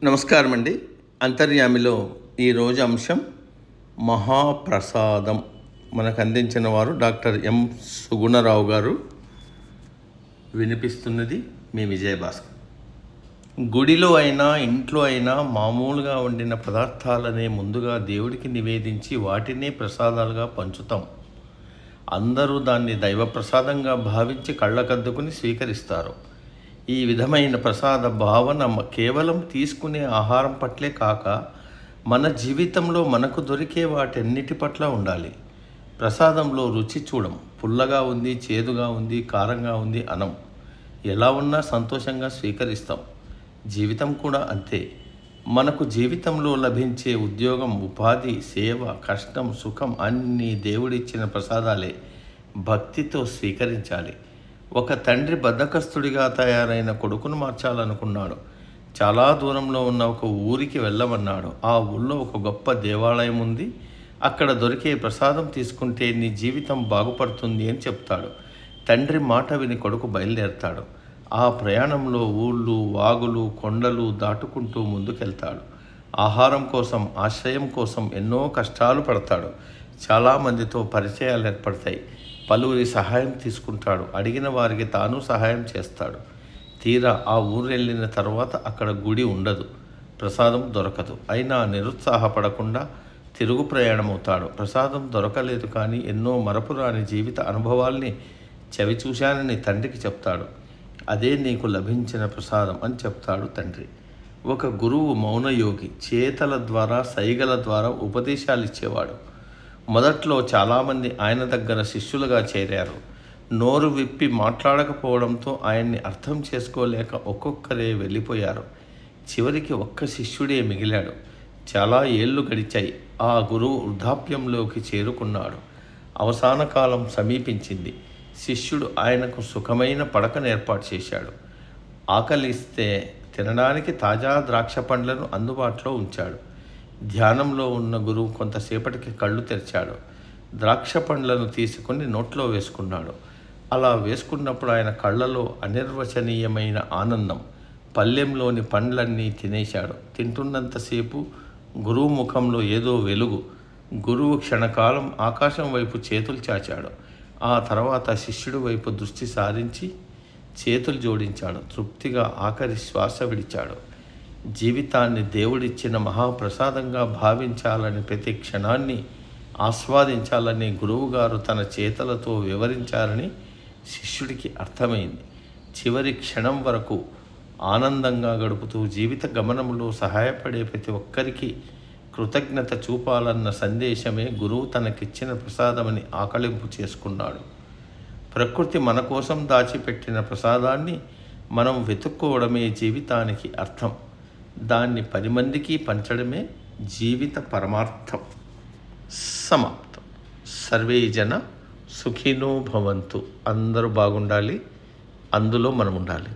నమస్కారం అండి. అంతర్యామిలో ఈరోజు అంశం మహాప్రసాదం. మనకు అందించిన వారు డాక్టర్ ఎం సుగుణరావు గారు. వినిపిస్తున్నది మీ విజయభాస్కర్. గుడిలో అయినా ఇంట్లో అయినా మామూలుగా వండిన పదార్థాలనే ముందుగా దేవుడికి నివేదించి వాటినే ప్రసాదాలుగా పంచుతాం. అందరూ దాన్ని దైవ ప్రసాదంగా భావించి కళ్ళకద్దుకుని స్వీకరిస్తారు. ఈ విధమైన ప్రసాద భావన కేవలం తీసుకునే ఆహారం పట్లే కాక మన జీవితంలో మనకు దొరికే వాటన్నిటి పట్ల ఉండాలి. ప్రసాదంలో రుచి చూడం. పుల్లగా ఉంది, చేదుగా ఉంది, కారంగా ఉంది అనం. ఎలా ఉన్నా సంతోషంగా స్వీకరిస్తాం. జీవితం కూడా అంతే. మనకు జీవితంలో లభించే ఉద్యోగం, ఉపాధి, సేవ, కష్టం, సుఖం అన్నీ దేవుడిచ్చిన ప్రసాదాలే. భక్తితో స్వీకరించాలి. ఒక తండ్రి బద్ధకస్తుడిగా తయారైన కొడుకును మార్చాలనుకున్నాడు. చాలా దూరంలో ఉన్న ఒక ఊరికి వెళ్ళమన్నాడు. ఆ ఊళ్ళో ఒక గొప్ప దేవాలయం ఉంది. అక్కడ దొరికే ప్రసాదం తీసుకుంటే నీ జీవితం బాగుపడుతుంది అని చెప్తాడు. తండ్రి మాట విని కొడుకు బయలుదేరతాడు. ఆ ప్రయాణంలో ఊళ్ళు, వాగులు, కొండలు దాటుకుంటూ ముందుకెళ్తాడు. ఆహారం కోసం, ఆశ్రయం కోసం ఎన్నో కష్టాలు పడతాడు. చాలామందితో పరిచయాలు ఏర్పడతాయి. పలువురి సహాయం తీసుకుంటాడు. అడిగిన వారికి తాను సహాయం చేస్తాడు. తీరా ఆ ఊరు వెళ్ళిన తర్వాత అక్కడ గుడి ఉండదు, ప్రసాదం దొరకదు. అయినా నిరుత్సాహపడకుండా తిరుగు ప్రయాణం అవుతాడు. ప్రసాదం దొరకలేదు, కానీ ఎన్నో మరపురాని జీవిత అనుభవాల్ని చవి చూశానని తండ్రికి చెప్తాడు. అదే నీకు లభించిన ప్రసాదం అని చెప్తాడు తండ్రి. ఒక గురువు మౌనయోగి. చేతల ద్వారా, సైగల ద్వారా ఉపదేశాలు ఇచ్చేవాడు. మొదట్లో చాలామంది ఆయన దగ్గర శిష్యులుగా చేరారు. నోరు విప్పి మాట్లాడకపోవడంతో ఆయన్ని అర్థం చేసుకోలేక ఒక్కొక్కరే వెళ్ళిపోయారు. చివరికి ఒక్క శిష్యుడే మిగిలాడు. చాలా ఏళ్ళు గడిచాయి. ఆ గురువు వృద్ధాప్యంలోకి చేరుకున్నాడు. అవసాన కాలం సమీపించింది. శిష్యుడు ఆయనకు సుఖమైన పడకను ఏర్పాటు చేశాడు. ఆకలిస్తే తినడానికి తాజా ద్రాక్ష పండ్లను అందుబాటులో ఉంచాడు. ధ్యానంలో ఉన్న గురువు కొంతసేపటికి కళ్ళు తెరిచాడు. ద్రాక్ష పండ్లను తీసుకుని నోట్లో వేసుకున్నాడు. అలా వేసుకున్నప్పుడు ఆయన కళ్ళలో అనిర్వచనీయమైన ఆనందం. పళ్ళెంలోని పండ్లన్నీ తినేశాడు. తింటున్నంతసేపు గురువు ముఖంలో ఏదో వెలుగు. గురువు క్షణకాలం ఆకాశం వైపు చేతులు చాచాడు. ఆ తర్వాత శిష్యుడి వైపు దృష్టి సారించి చేతులు జోడించాడు. తృప్తిగా ఆఖరి శ్వాస విడిచాడు. జీవితాన్ని దేవుడిచ్చిన మహాప్రసాదంగా భావించాలని, ప్రతి క్షణాన్ని ఆస్వాదించాలని గురువుగారు తన చేతలతో వివరించారని శిష్యుడికి అర్థమైంది. చివరి క్షణం వరకు ఆనందంగా గడుపుతూ జీవిత గమనంలో సహాయపడే ప్రతి ఒక్కరికి కృతజ్ఞత చూపాలన్న సందేశమే గురువు తనకిచ్చిన ప్రసాదమని ఆకళింపు చేసుకున్నాడు. ప్రకృతి మన కోసం దాచిపెట్టిన ప్రసాదాన్ని మనం వెతుక్కోవడమే జీవితానికి అర్థం. దాన్ని 10 మందికి పంచడమే జీవిత పరమార్థం. సమాప్తం. సర్వే జన సుఖినో భవంతు. అందరూ బాగుండాలి, అందులో మనం ఉండాలి.